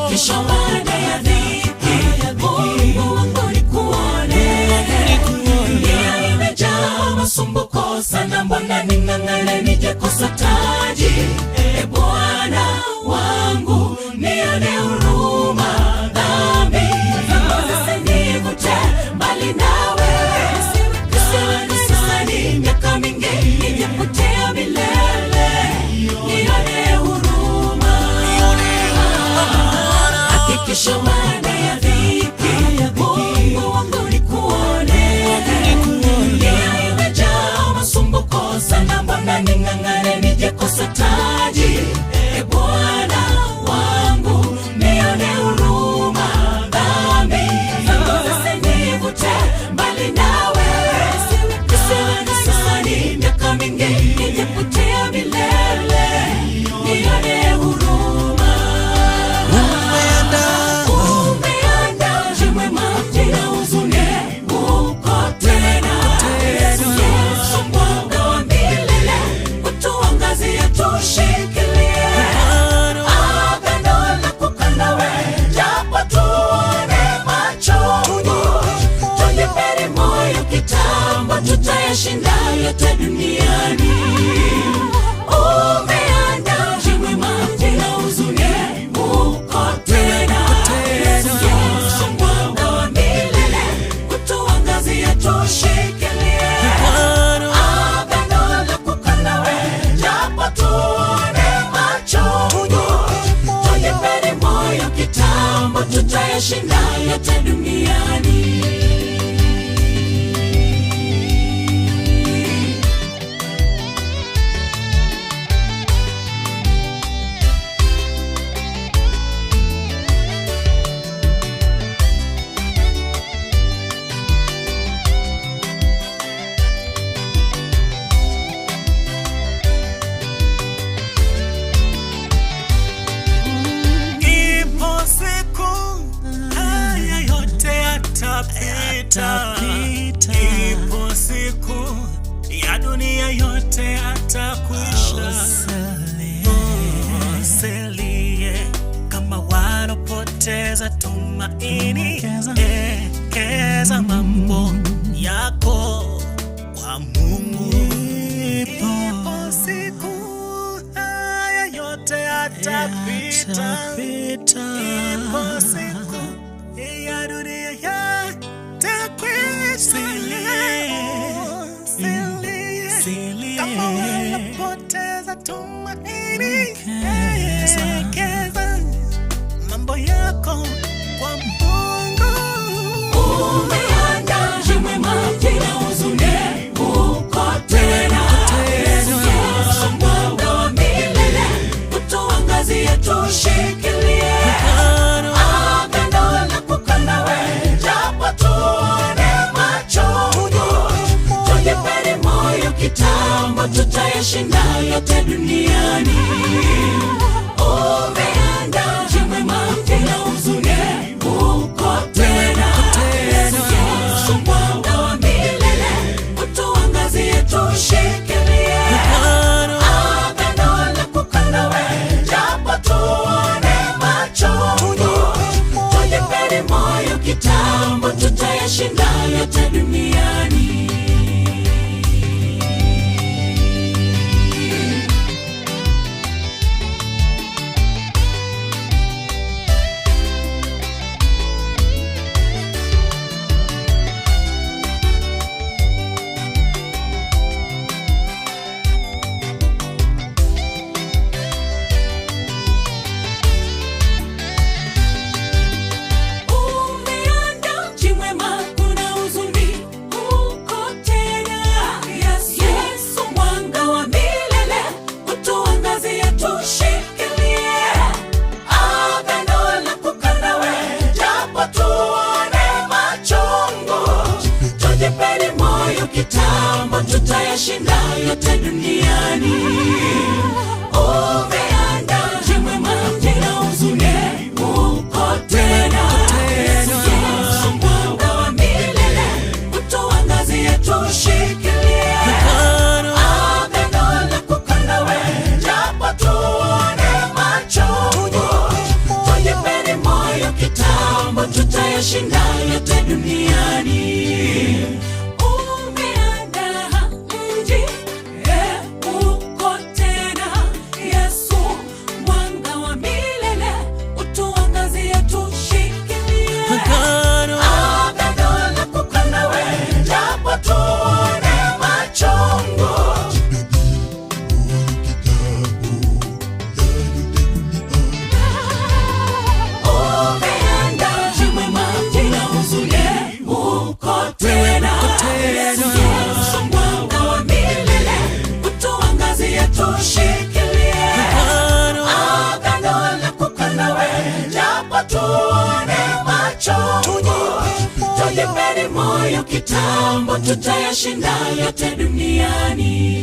hakikisha baada ya dhiki Mungu wangu nikuone. Dunia imejaa masumbuko sana, mbona ning'ang'ane nije kosa taji? Bwana wangu nione huruma, dhambi zisinivute mbali nawe. Nisani miaka mingi nijepotea milele, nione huruma. Hakikisha baada ya dhiki Mungu wangu nikuone. Dunia imejaa masumbuko sana, mbona ning'ang'ane nije kosa taji? Bwana wangu nione huruma, dhambi zisinivute mbali nawe. Nisani miaka mingi nijepotea milele, nione huruma. Umeanda jimwe maji na huzuni uko tena. Yesu mwanga wa milele utuangazie, tushikilie agano lako kanawe, japo tuone machungu. Tujipeni moyo kitambo, tutayashinda yote duniani. Umeanda jimwe maji na huzuni uko tena. Yesu mwanga wa milele utuangazia, tushikilie agano lako kanawe, japo tuone machungu. Tujipeni moyo kitambo, tutayashinda yote duniani. Ipo siku haya yote yatapita. Ipo siku ya dunia yote yatakwisha. Usilie kama wanapoteza tumaini, ekeza mambo yako kwa Mungu. Ipo siku haya yote yatapita. Ipo siku ya dunia yatakwisha. Usilie kama wanapoteza tumaini, ekeza mambo yako kwa Mungu. Umeanda jimwe maji na huzuni uko tena. Yesu mwanga wa milele utuangazie, tushikilie agano lako kanawe, japo tuone machungu. Tujipeni moyo kitambo, tutayashinda yote duniani. Umeanda jimwe maji na huzuni uko tena. Yesu mwanga wa milele utuangazie, tushikilie agano lako kanawe, japo tuone machungu. Tujipeni moyo kitambo, tutayashinda yote duniani. Umeanda tutayashinda yote duniani. Umeandaa mji uko tena, Yesu mwanga wa milele, utuangazie tushikilie. Agano lako nawe, japo tuone machungu. Umeandaa mji mwema, kuna huzuni uko tena, Yesu mwanga wa milele, utuangazie tushikilie. Agano lako nawe, japo tuone machungu. Tujipeni moyo kitambo, tutayashinda yote duniani.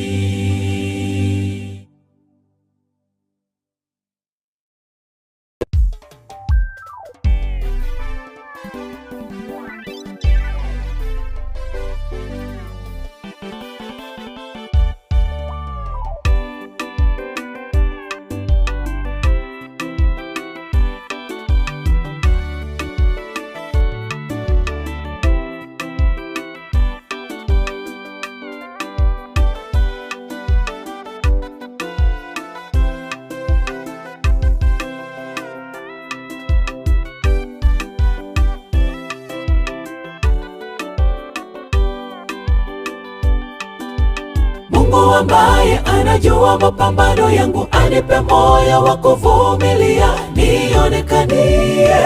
Mungu ambaye anajua mapambano yangu, anipe moyo wa kuvumilia, nionekanie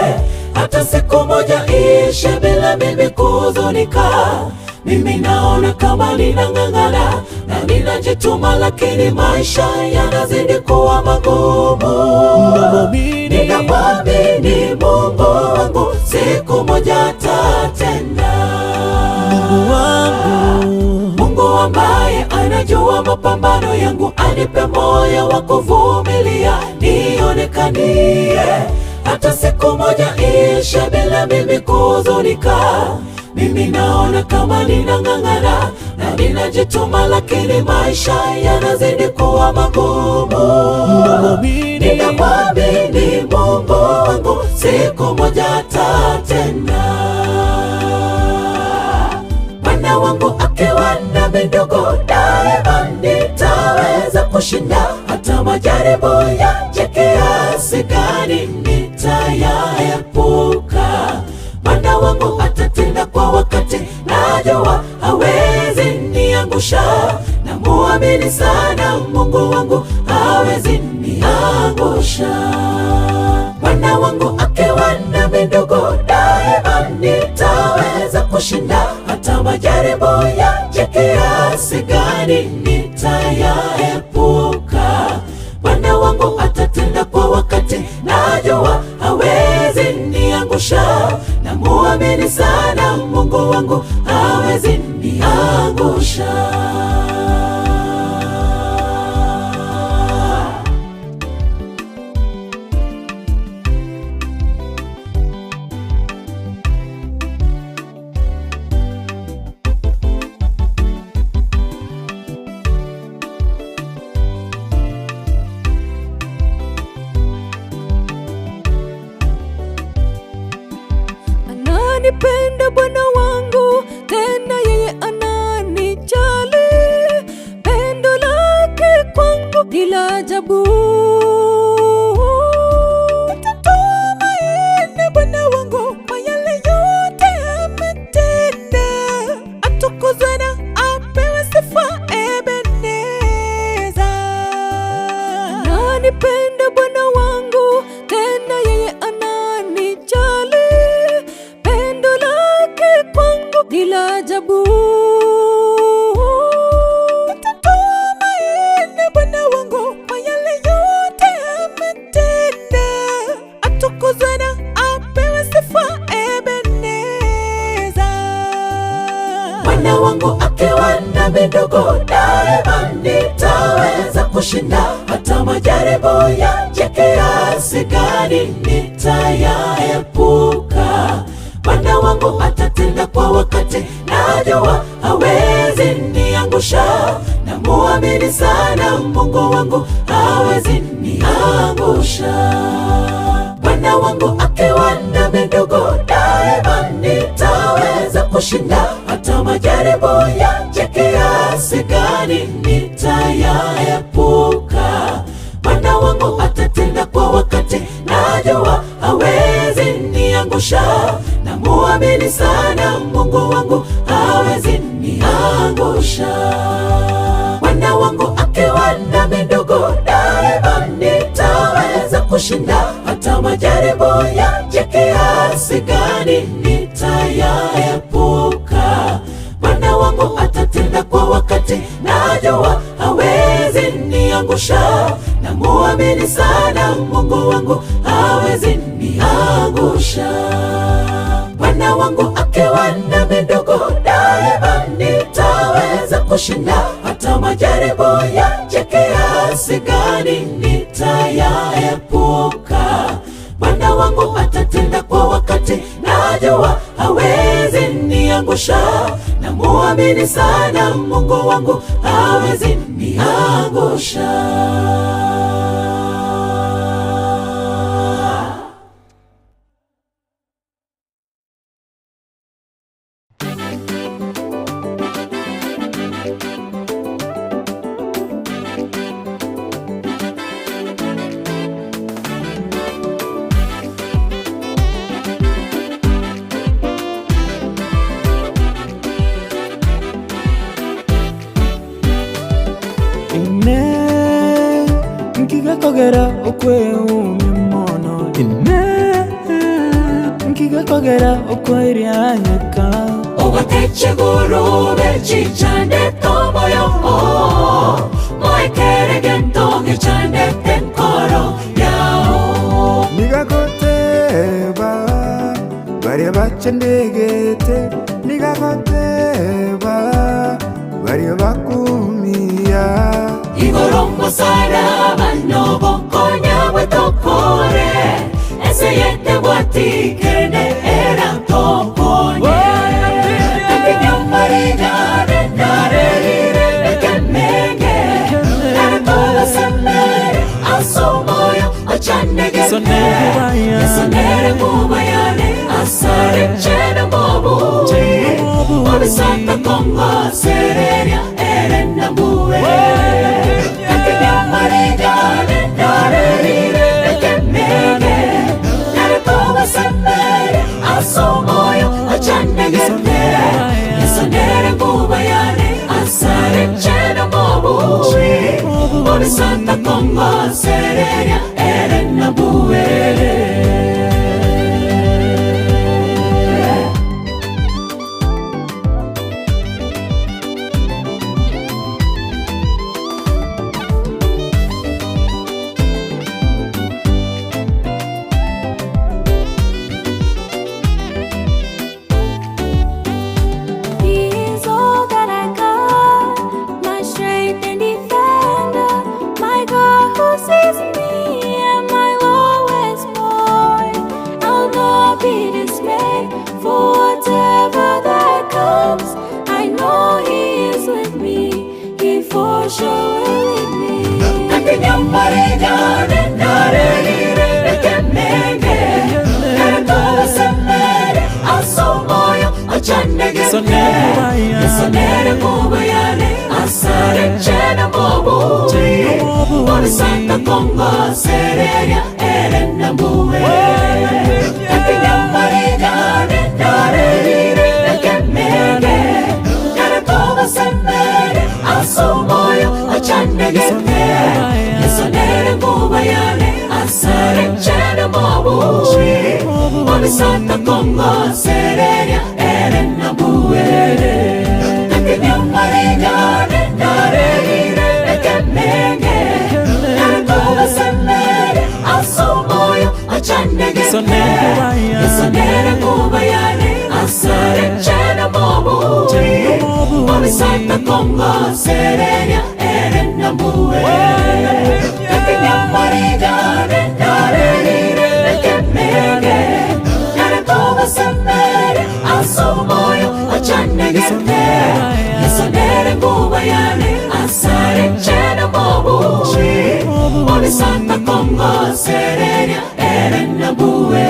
hata siku moja ishe bila mimi kuhuzunika. Mimi naona kama ninang'ang'ana na ninajituma, lakini maisha yanazidi kuwa magumu. Ninamwamini Mungu wangu, siku moja atatenda. Mungu ambaye anajua mapambano yangu, anipe moyo wa kuvumilia, nionekanie hata siku moja ishe bila mimi kuhuzunika. Mimi naona kama ninang'ang'ana na ninajituma, lakini maisha yanazidi kuwa magumu. Ninamwamini Mungu wangu, siku moja atatenda. Mwana wangu akiwa na midogo, daima nitaweza kushinda. Hata majaribu yaje kiasi gani, nitayaepuka. Mwana wangu atatenda kwa wakati, najua hawezi niangusha. Namuamini sana Mungu wangu, hawezi niangusha. Mwana wangu akiwa na midogo, daima nitaweza kushinda. Hata majaribu yaje kiasi gani, nitayaepuka. Bwana wangu atatenda kwa wakati, najua hawezi niangusha. Namuamini sana Mungu wangu, hawezi niangusha. Ananipenda Bwana wangu, tena yeye ananijali. Pendo lake kwangu ni la ajabu. Tutumaini Bwana wangu kwa yale yote ametenda. Atukuzwe na apewe sifa Ebeneza. Ananipenda Bwana wangu, tena yeye ananijali. Pendo lake kwangu ni la ajabu. Tutumaini Bwana wangu kwa yale yote ametenda. Atukuzwe na apewe sifa Ebeneza. Mwana wangu akiwa na midogo, daima nitaweza kushinda. Hata majaribu yaje kiasi gani, nitayaepuka. Bwana wangu atatenda kwa wakati, najua hawezi niangusha. Namuamini sana Mungu wangu, hawezi niangusha. Bwana wangu akiwa na midogo, daima kushinda hata majaribu yaje kiasi gani nitayaepuka. Bwana wangu atatenda kwa wakati, najua hawezi niangusha. Namuamini sana Mungu wangu, hawezi niangusha. Bwana wangu akiwa nami ndugu, daima nitaweza kushinda hata majaribu yaje kiasi gani nitayaepuka. Bwana wangu atatenda kwa wakati, najua hawezi niangusha. Namuamini sana Mungu wangu, hawezi niangusha. Bwana wangu akiwa nami ndugu, daima nitaweza kushinda hata majaribu yaje kiasi gani nitayaepuka. Bwana wangu atatenda kwa wakati, najua hawezi niangusha. Namuamini sana Mungu wangu, hawezi niangusha. Nkigakogera okwewuunya nkigakogera okweryanyeka obatekegurube chichandete omoyo moekeregento gichandete nkoro yao. Nigakoteba baria bachandegete, nigakoteba baria bakumia. Igorombo saraba nobo konya wetokore, ese yete watikene era tokonye. Takinya marigane narire nekemenge, naratola semere asomoyo achanege. Sonere kubayane asare chena mobu, obisata kongo sereria erena buwe. Takinya marigane narire nekemenge, naratola semere asomoyo achanege. Sonere kubayane asare chena mobu, obisata kongo sereria erena buwe. He's all that I got, my strength and defender, my God who sees me and my lowest point. I'll not be dismayed for whatever that comes. I know He is with me, He for sure will lead me. Takinya marigane narire nekemenge, naratola semere asomoyo achanege. Sonere kubayane asare chena mobu, obisata kongo sereria erena buwe. Takinya marigane narire nekemenge, naratola semere asomoyo achanege. Sonere kubayane asare chena mobu, obisata kongo sereria erena buwe. Takinya marigane narire nekemenge, naratola semere asomoyo achanege. Sonere kubayane asare chena mobu, obisata kongo sereria erena buwe. Takinya marigane narire nekemenge, naratola semere asomoyo achanege. Sonere kubayane asare chena mobu, obisata kongo sereria erena buwe.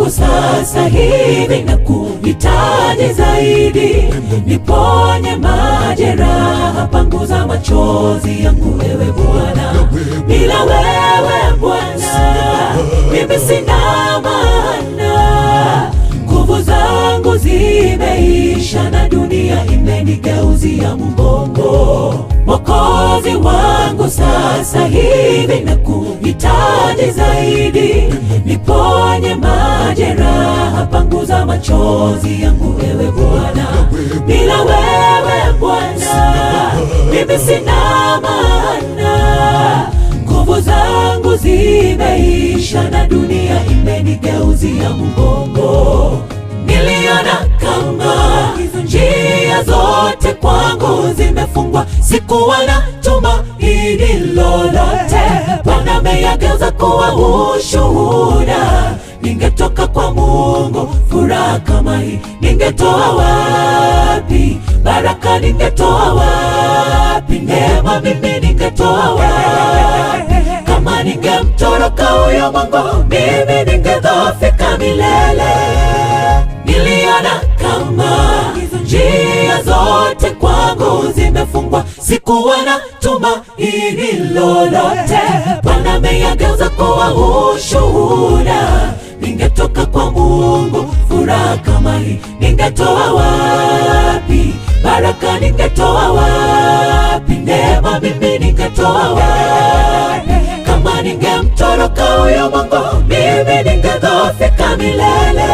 wangu sasa hivi na kuhitaji zaidi, niponye majeraha, panguza machozi yangu ewe Bwana. Bila wewe Bwana mimi sina maana, nguvu zangu zimeisha na dunia imenigeuzia mgongo. Mwokozi wangu sasa hivi na kuhitaji zaidi, niponye majeraha, panguza machozi yangu ewe Bwana. Bila wewe Bwana mimi sina maana, nguvu zangu zimeisha na dunia imenigeuzia mgongo. Niliona kama njia zote kwangu zimefungwa, sikuwa na tumaini lolote. Bwana ameyageuza kuwa ushuhuda. Ningetoka kwa Mungu, furaha kama hii ningetoa wapi? Baraka ningetoa wapi? Neema mimi ningetoa wapi? Kama ningemtoroka huyo Mungu, mimi ningedhoofika milele. Niliona kama njia zote kwangu zimefungwa, sikuwa na tumaini lolote. Bwana ameyageuza kuwa ushuhuda. Ningetoka kwa Mungu, furaha kama hii ningetoa wapi? Baraka ningetoa wapi? Neema mimi ningetoa wapi? Kama ningemtoroka huyo Mungu, mimi ningedhoofika milele.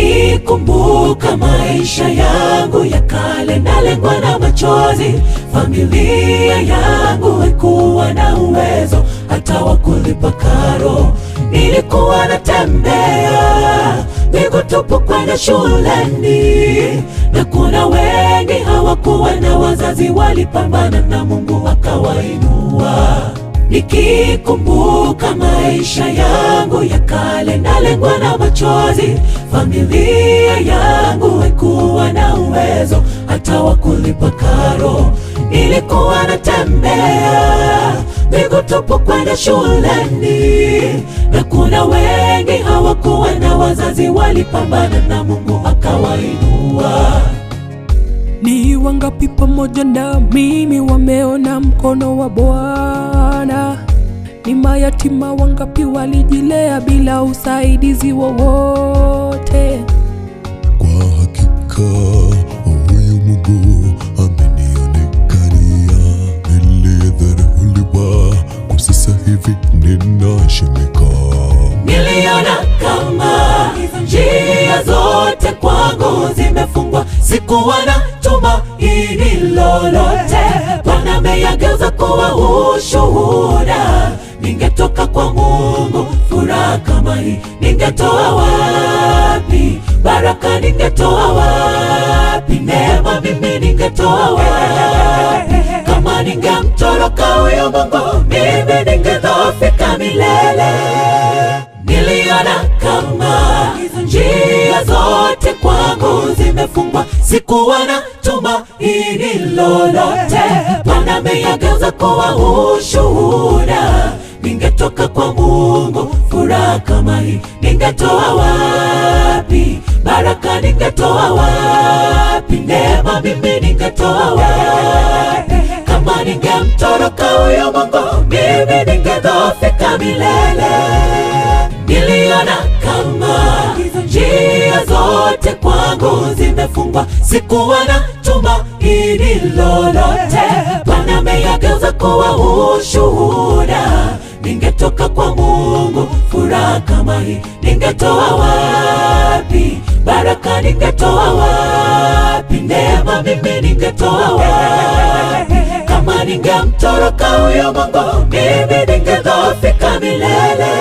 Nikikumbuka maisha yangu ya kale, nalengwa na machozi. Familia yangu haikuwa na uwezo hata wa kulipa karo. Nilikuwa natembea miguu tupu kwenda shuleni, na kuna wengi hawakuwa na wazazi, walipambana na Mungu akawainua. Nikikumbuka maisha yangu ya kale, nalengwa na machozi. Familia yangu haikuwa na uwezo hata wa kulipa karo. Nilikuwa natembea miguu tupu kwenda shuleni, na kuna wengi hawakuwa na wazazi, walipambana na Mungu akawainua. Ni wangapi pamoja na mimi wameona mkono wa Bwana? Ni mayatima wangapi walijilea bila usaidizi wowote? Kwa hakika huyu Mungu amenionekania. Nilidharauliwa, kwa sasa hivi ninaheshimika. Niliona kama njia zote kwangu zimefungwa, sikuwa na tumaini lolote. Bwana ameyageuza kuwa ushuhuda. Ningetoka kwa Mungu, furaha kama hii ningetoa wapi? Baraka ningetoa wapi? Neema mimi ningetoa wapi? Kama ningemtoroka huyo Mungu, mimi ningedhoofika milele. Niliona kama njia zote kwangu zimefungwa, sikuwa na tumaini lolote. Bwana ameyageuza kuwa ushuhuda. Ningetoka kwa Mungu, furaha kama hii ningetoa wapi? Baraka ningetoa wapi? Neema mimi ningetoa wapi? Kama ningemtoroka huyo Mungu, mimi ningedhoofika milele. Niliona kama njia zote kwangu zimefungwa, sikuwa na tumaini lolote. Bwana ameyageuza kuwa ushuhuda. Ningetoka kwa Mungu, furaha kama hii ningetoa wapi? Baraka ningetoa wapi? Neema mimi ningetoa wapi? Kama ningemtoroka huyo Mungu, mimi ningedhoofika milele.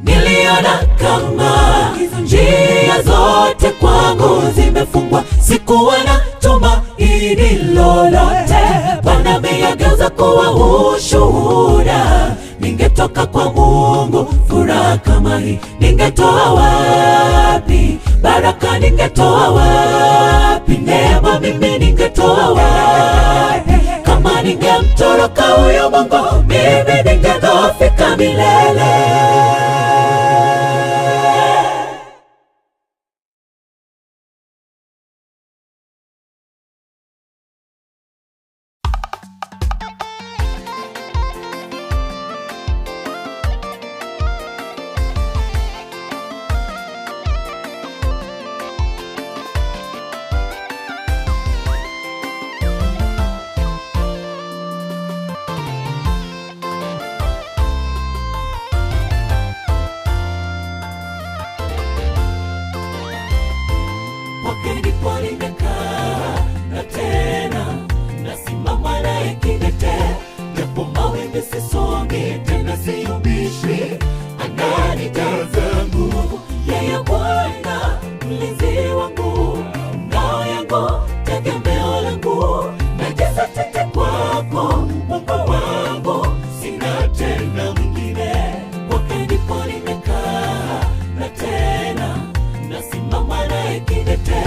Niliona Bwana, kama njia zote kwangu zimefungwa, sikuwa na tumaini lolote, Bwana ameyageuza kuwa ushuhuda. Ningetoka kwa Mungu furaha kama hii ningetoa wapi? Baraka ningetoa wapi? Neema mimi ningetoa wapi? Kama ningemtoroka huyo Mungu, mimi ningedhoofika milele. Kwake ndipo nimekaa, na tena nasimama naye kidete, japo mawimbi sisongi tena, siyumbishwi, ananijaza nguvu. Yeye Bwana mlinzi wangu, ngao yangu, tegemeo langu, najizatiti kwako Mungu wangu, sina tena mwingine. Kwake ndipo nimekaa, na tena nasimama naye kidete,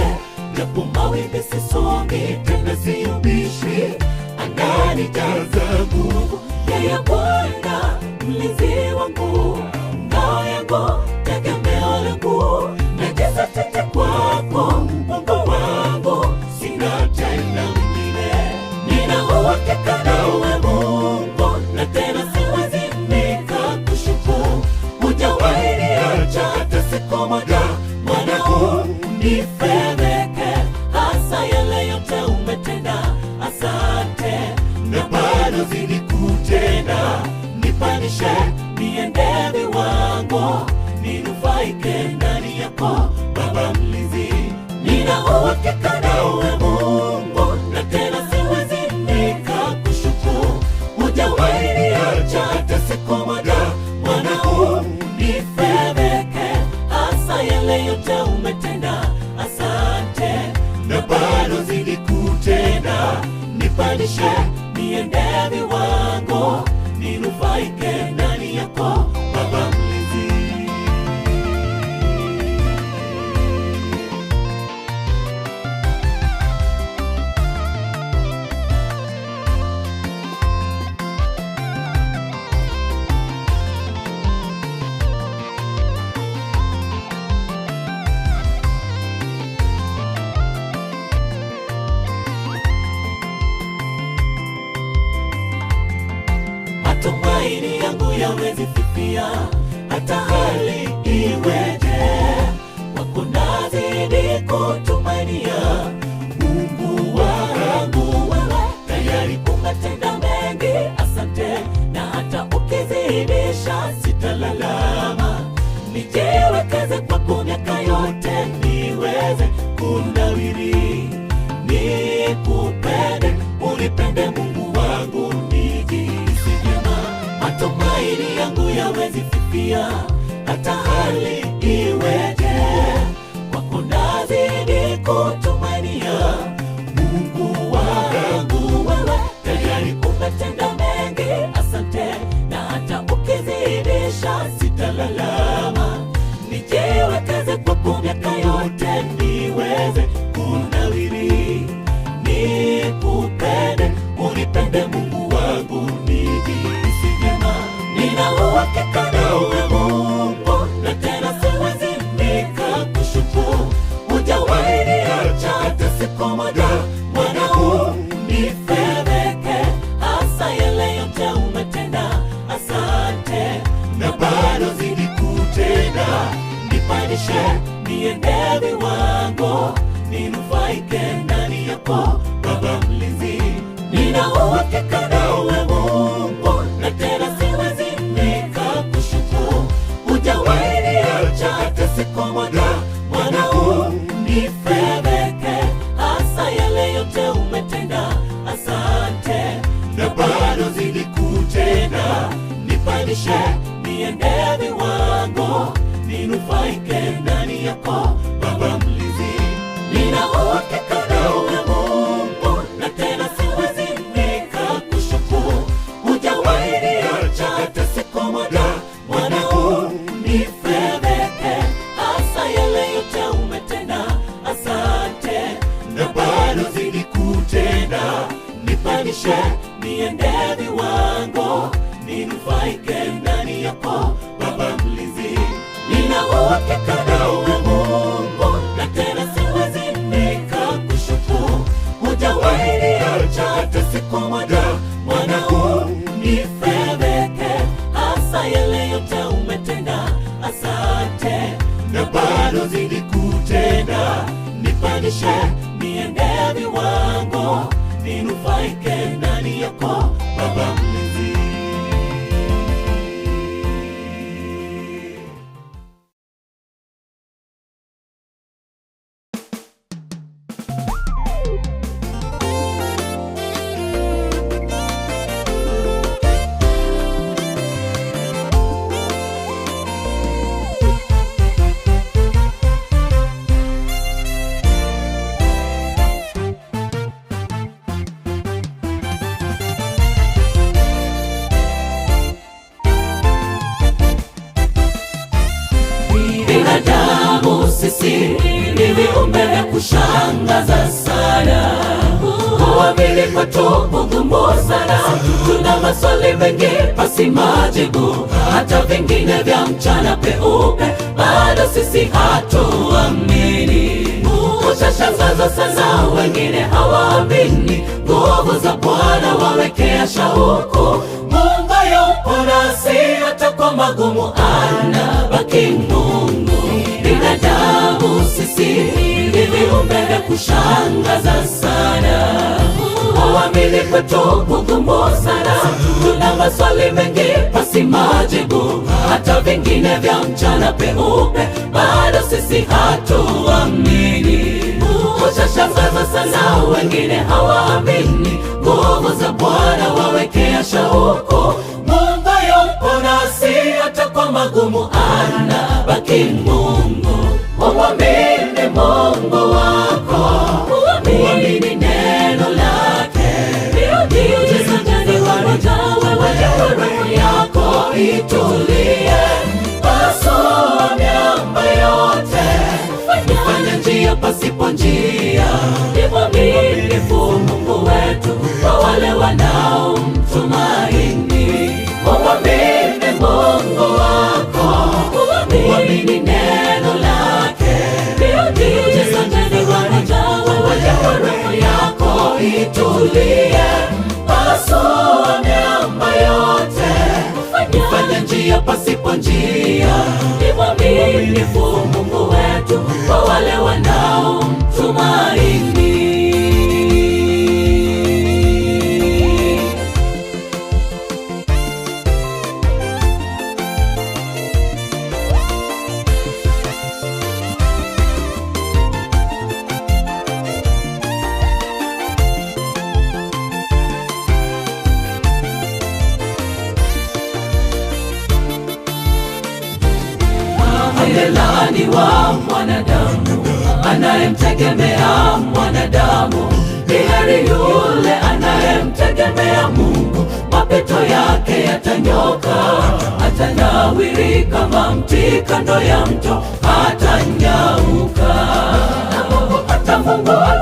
japo mawimbi sisongi tena, siyumbishwi, ananijaza nguvu. Yeye Bwana mlinzi wangu, ngao yangu, tegemeo langu, najizatiti kwako Mungu wangu, sina tena mwingine. Nina uhakika nawe Mungu, na tena siwezi nikakushukuru. Hujawahi niacha hata siku moja, Bwana unifedheke, hasa yale yote umetenda. Asante, na bado zidi kutenda, nipandishe niende viwango, ninufaike ndani yako Baba mlinzi. Nina uhakika nawe Mungu, na tena siwezi nikakushukuru. Hujawahi niacha hata siku moja, Bwana unifedheke, hasa yale yote umetenda. Asante, na bado zidi kutenda, nipandishe niende viwango, ninufaike ndani yako Baba mlinzi. Matumaini yangu yawezi fifia, hata hali iweje, wako nazidi kutumainia. Mungu wangu wewe, tayari umetenda mengi, asante, na hata ukizidisha sitalalama. Nijiwekeze kwako miaka yote, niweze kunawiri, nikupende, unipende Mungu wangu, nijihisi vyema. Matumaini yangu yawezi fifia, hata hali iweje, kwako nazidi kutumainia. Mungu wangu wewe, tayari umetenda mengi, asante, na hata ukizidisha sitalalama. Nijiwekeze kwako miaka yote, niweze kunawiri, nikupende, unipende Mungu wangu, nijihisi vyema. Nina uhakika nawe Mungu, na tena siwezi nikakushukuru. Hujawahi niacha hata siku moja, Bwana unifedheke, hasa yale yote umetenda. Asante, na bado zidi kutenda, nipandishe niende viwango, ninufaike ndani yako Baba mlinzi. Nina uhakika nawe Mungu, na tena siwezi nikakushukuru. Hujawahi niacha hata siku moja, Bwana unifedheke, hasa yale yote umetenda. Asante, na bado zidi kutenda, nipandishe niende viwango, ninufaike ndani yako Baba mlinzi. Nina uhakika nawe Mungu, na tena siwezi nikakushukuru. Hujawahi niacha hata siku moja, mwanao nifedheke. Hasa yale yote umetenda, asante, na bado zidi kutenda. Nipandishe niende viwango, ninufaike ndani yako Baba mlinzi. Nina uhakika nawe Mungu, na tena siwezi nikakushukuru. Hujawahi niacha hata siku moja, mwanao nifedheke. Hasa yale yote umetenda, asante, na bado zidi kutenda. Nipandishe niende viwango, ninufaike ndani yako Baba mlinzi. Binadamu sisi ni viumbe vya kushangaza sana. Kuamini kwetu kugumu sana. Tuna maswali mengi pasi majibu, hata vingine vya mchana peupe, bado sisi hatuamini. Ushashangaza sana, wengine hawaamini. Nguvu za Bwana wawekea shauku. Mungu yupo nasi hata kwa magumu, anabaki Mungu. Binadamu sisi ni viumbe vya kushangaza sana. Kuamini kwetu kugumu sana. Tuna maswali mengi pasi majibu, hata vingine vya mchana peupe, bado sisi hatuamini. Ushashangaza sana, wengine hawaamini. Nguvu za Bwana wawekea shauku. Mungu yupo nasi hata kwa magumu, anabaki Mungu. Umwamini Mungu wako, uamini neno lake. Miujiza gani wanajawa roho yako itulie. Pasua miamba yote, fanya njia pasipo njia. Ni mwaminifu Mungu wetu kwa wale wanaomtumaini. Umwamini Mungu wako, uamini neno lake. Miujiza gani wanajawa roho yako itulie. Pasua miamba yote, fanya njia pasipo njia. Ni mwaminifu Mungu wetu kwa wale wanaomtumaini. Amelaaniwa mwanadamu anayemtegemea mwanadamu. Ni heri yule anayemtegemea Mungu. Mapito yake yatanyoka, atanawiri kama mti kando ya mto, hatanyauka. Atafungua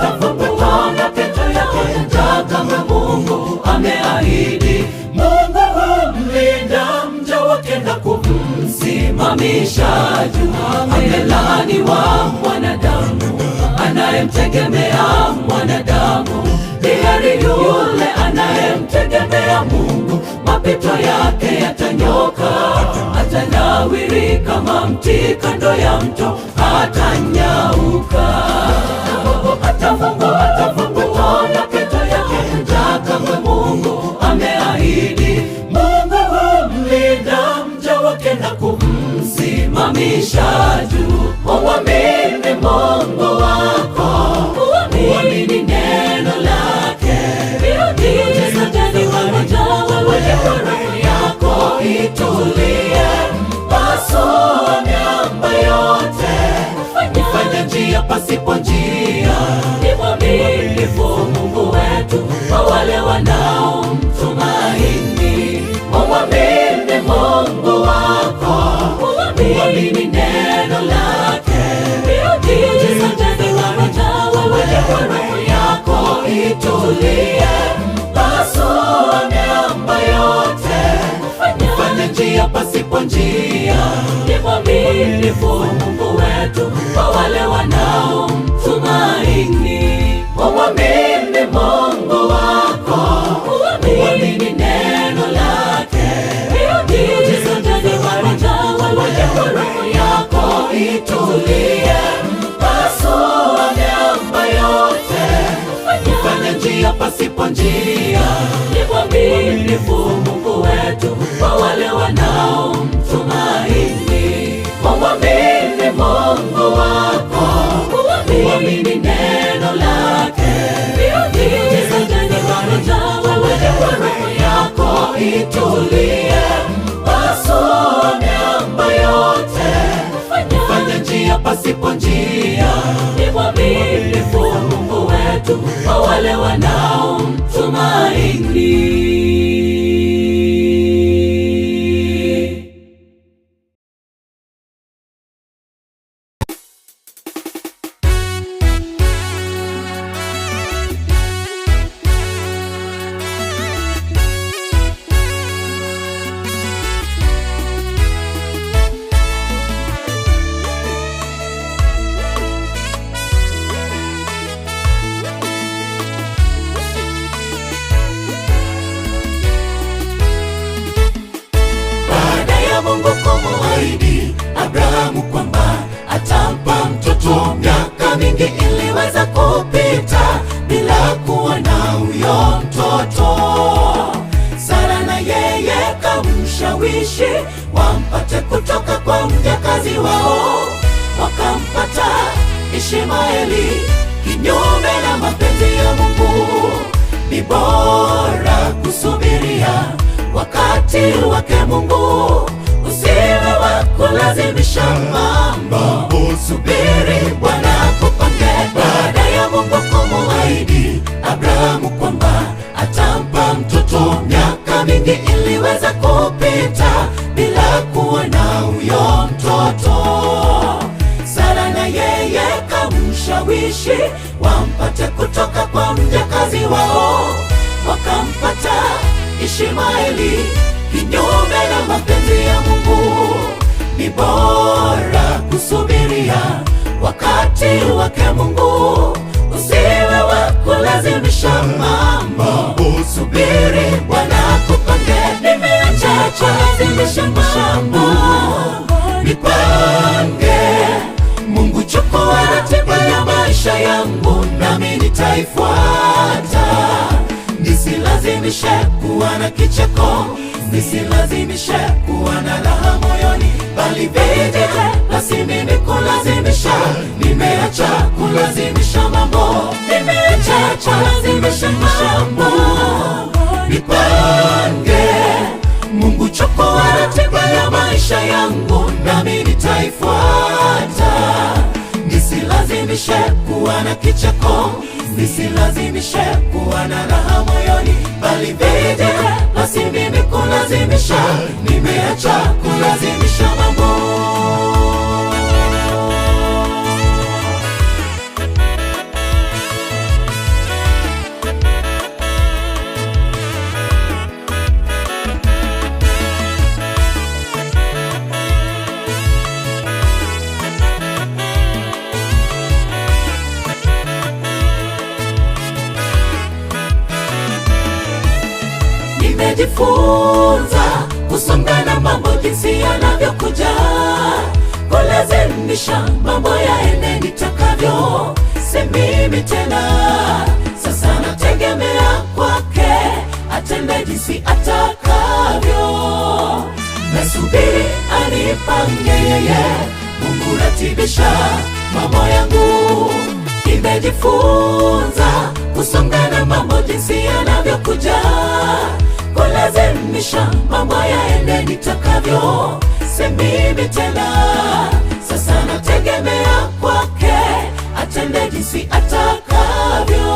mapito yake, kama Mungu ameahidi. Mungu humlinda mja wake na kumsimamisha juu. Amelaaniwa mwanadamu anayemtegemea mwanadamu. Ni heri yule anayemtegemea Mungu. Mapito yake yatanyoka, atanawiri kama mti kando ya mto, hatanyauka. Atafungua mapito yake, kama Mungu ameahidi. Mungu humlinda mja wake na kumsimamisha juu. Umwamini Mungu wako, uamini neno lake. Miujiza gani wanajawa roho yako itulie. Pasua miamba yote, pasipo njia. Ni mwaminifu Mungu wetu kwa wale wanaomtumaini. Umwamini Mungu wako, umwamini neno lake. Miujiza ndani wanajawa kwa roho yako itulie. Pasua miamba yote, fanya njia pasipo njia. Ni mwaminifu Mungu wetu kwa wale wanaomtumaini. Umwamini Mungu wako, umwamini neno lake. Miujiza ndani wanajawa kwa roho yako itulie. Pasua miamba yote, fanya njia pasipo njia. Ni mwaminifu Mungu wetu kwa wale wanaomtumaini. Umwamini Mungu wako, umwamini neno lake. Miujiza ndani wanajawa kwa roho yako itulie. Pasua miamba yote, fanya njia pasipo njia. Ni mwaminifu Mungu wetu kwa wale wanaomtumaini. Mungu kumuahidi Abrahamu kwamba atampa mtoto, miaka mingi iliweza kupita bila kuwa na huyo mtoto. Sara na yeye kamshawishi wampate kutoka kwa mjakazi wao, wakampata Ishmaeli kinyume na mapenzi ya Mungu. Ni bora kusubiria wakati wake Mungu, usiwe wa kulazimisha mambo. Subiri Bwana akupange. Baada ya Mungu kumuahidi Abrahamu kwamba atampa mtoto, miaka mingi iliweza kupita bila kuwa na huyo mtoto. Sara na yeye kamshawishi wampate kutoka kwa mjakazi wao, wakampata Ishmaeli kinyume na mapenzi ya Mungu. Ni bora kusubiria wakati wake Mungu, usiwe wa kulazimisha mambo. Subiri Bwana akupange. Nimeacha kulazimisha mambo, nipange. Mungu, chukua ratiba ya maisha yangu nami nitaifuata. Nisilazimishe kuwa na kicheko, nisilazimishe kuwa na raha moyoni, bali vije basi mimi kulazimisha. Nimeacha kulazimisha mambo, nimeacha kulazimisha mambo, nipange. Mungu, chukua ratiba ya maisha yangu nami nitaifuata. Nisilazimishe kuwa na kicheko, nisilazimishe kuwa na raha moyoni, bali vije basi mimi kulazimisha. Nimeacha kulazimisha mambo. Nimejifunza kusonga na mambo jinsi yanavyokuja, kulazimisha mambo yaende nitakavyo. Si mimi tena, sasa nategemea kwake, atende jinsi atakavyo. Nasubiri anipange yeye, Mungu ratibisha mambo yangu. Nimejifunza kusonga na mambo jinsi yanavyokuja, kulazimisha mambo yaende nitakavyo. Si mimi tena, sasa nategemea kwake, atende jinsi atakavyo.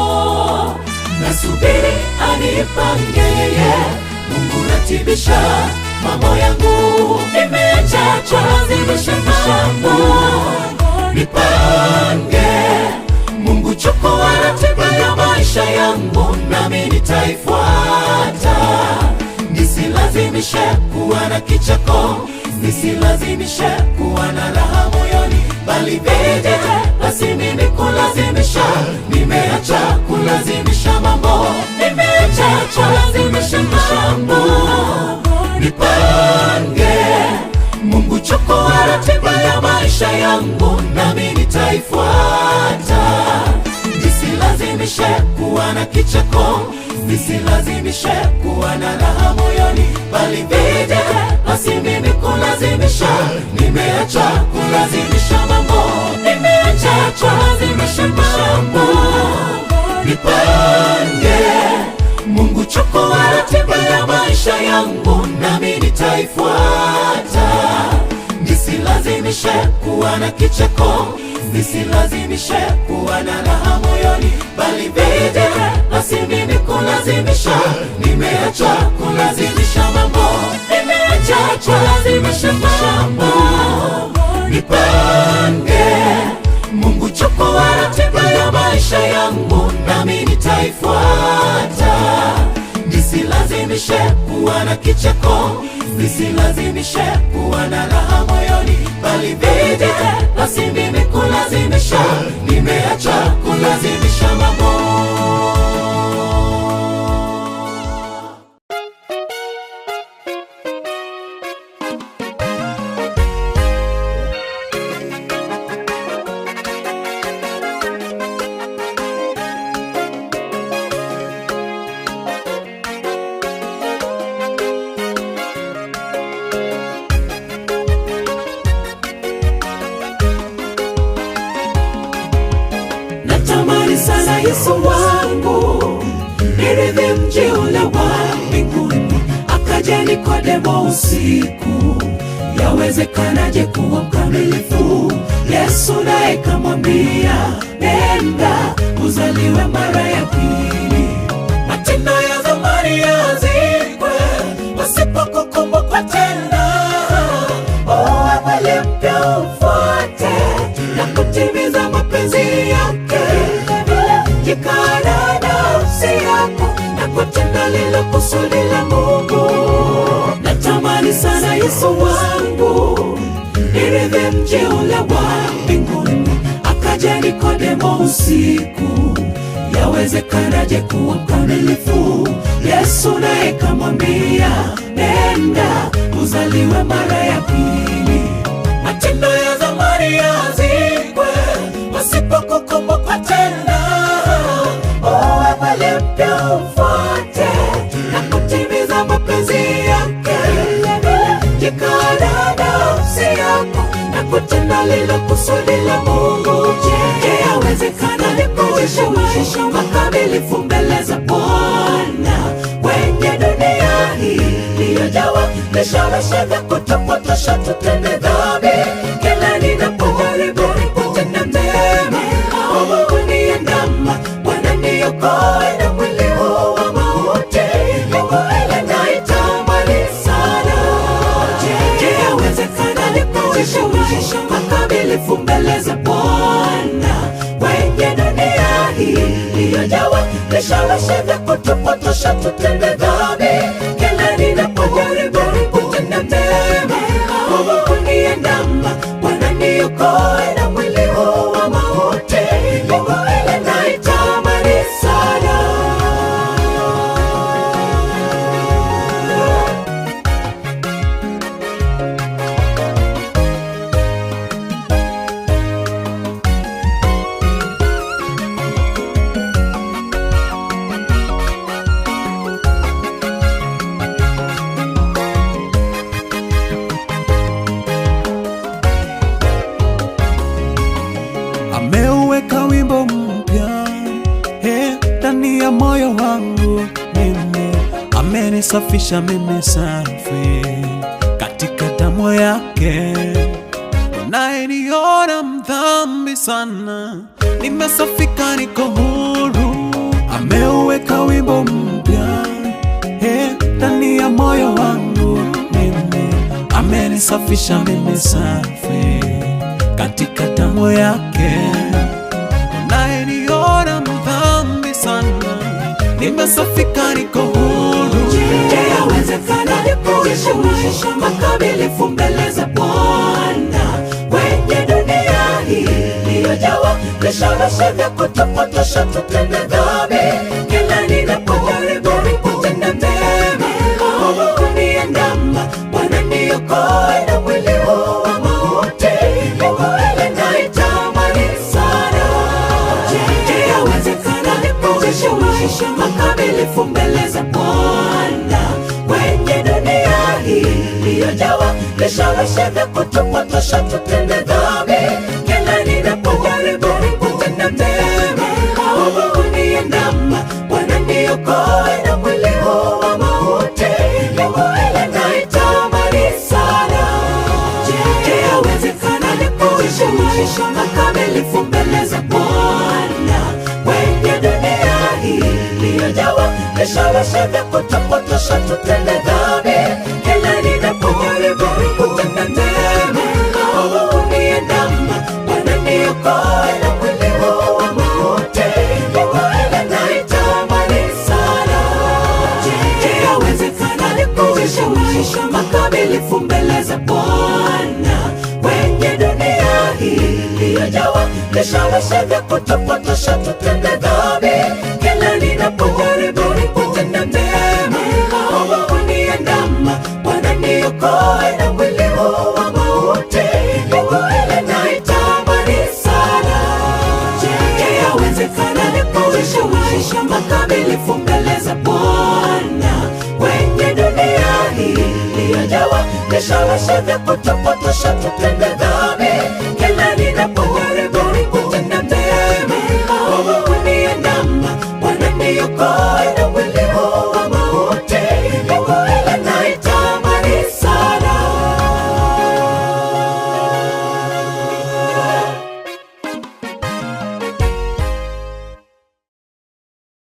Nasubiri anipange yeye, Mungu ratibisha mambo yangu. Nimeacha lazimisha mambo nipange. Mungu chukua ratiba ya maisha yangu, nami nitaifuata. Nisilazimishe kuwa na kicheko, nisilazimishe kuwa na raha moyoni, bali vije basi mimi kulazimisha. Nimeacha kulazimisha mambo, nimeacha lazimisha mambo nipange. Mungu chukua ratiba ya maisha yangu, nami nitaifuata. Nisilazimishe kuwa na kicheko, nisilazimishe kuwa na raha moyoni, bali vije basi mimi kulazimisha. Nimeacha kulazimisha mambo, nimeacha lazimisha mambo nipange. Mungu chukua ratiba ya maisha yangu, nami nitaifuata. Nisilazimishe kuwa na kicheko, nisilazimishe kuwa na raha moyoni, bali vije basi mimi kulazimisha. Nimeacha kulazimisha mambo, nimeacha lazimisha mambo nipange. Mungu chukua ratiba ya maisha yangu, nami nitaifuata. Nisilazimishe kuwa na kicheko, nisilazimishe kuwa na raha moyoni, bali vije basi mimi kulazimisha. Nimeacha kulazimisha mambo. Natamani sana Yesu wangu nirithi mji ule wa mbinguni. Akaja Nikodemo usiku, yawezekanaje kuwa mkamilifu? Yesu naye kamwambia, nenda uzaliwe mara ya pili. Matendo ya zamani yazikwe, wasipokukumbukwa tena. Mwili mpya ufuate, na kutimiza mapenzi yake. Jikana nafsi yako, na kutenda lilo kusudi la Mungu. Natamani sana Yesu wangu nirithi mji ule wa mbinguni. Akaja Nikodemo usiku, yawezekanaje kuwa mkamilifu? Yesu naye kamwambia, nenda uzaliwe mara ya pili. Matendo ya zamani yazikwe, wasipokukumbukwa tena. Mwili mpya ufuate, na kutimiza mapenzi yake. Jikana nafsi yako, na kutenda lilo kusudi la Mungu. Je, yawezekana nikuishi maisha makamilifu mbele za Bwana kwenye dunia hii iliyojawa vishawishi vya kutopotosha? Tutende dhambi kila ninapojaribu kutenda mema. Mungu niandama, Bwana niokoe na mwili huu wa mauti. Mungu ile naitamani sana. Je, yawezekana nikuishi maisha makamilifu mbele za Bwana kwenye dunia hii iliyojawa vishawishi vya kutopotosha? Tutende dhambi kila ninapojaribu kutenda mema. Mungu niandama, Bwana niokoe na mwili huu wa mauti. Mungu ile naitamani sana. Ameuweka wimbo mpya ndani ya moyo wangu mimi. Amenisafisha mimi safi katika damu yake. Naye Anayeniona mdhambi sana, nimesafika, niko huru. Ameuweka wimbo mpya ndani ya moyo wangu mimi, amenisafisha mimi safi katika damu yake. Anayeniona mdhambi sana, nimesafika, niko huru. Je, yawezekana kuishi maisha makamilifu mbele za Bwana kwenye dunia hii iliyojawa vishawishi vya kutupotosha tutende dhambi? Kila ninapojaribu kutenda mema, uniandama. Bwana niokoe na mwili huu wa mauti, Mungu ile naitamani sana. Je, yawezekana kuishi maisha makamilifu mbele za Bwana kwenye dunia hii iliyojawa vishawishi vya kutupotosha tutende dhambi? Kila ninapojaribu kutenda mema, uniandama. Bwana niokoe na mwili huu wa mauti, Mungu ile naitamani sana. Je, yawezekana kuishi maisha makamilifu mbele za Bwana kwenye dunia hii iliyojawa vishawishi vya kutupotosha tutende dhambi? Kila ninapojaribu kutenda mema, uniandama. Bwana niokoe na mwili huu wa mauti, Mungu ile naitamani sana. Je, yawezekana kuishi maisha makamilifu mbele za Bwana kwenye dunia hii iliyojawa vishawishi vya kutupotosha tutende dhambi? Kila ninapojaribu kutenda mema, uniandama. Bwana niokoe na mwili huu wa mauti, Mungu ile naitamani sana. Je, yawezekana kuishi maisha makamilifu mbele za Bwana kwenye dunia hii iliyojawa vishawishi vya kutupotosha tutende dhambi? Kila ninapo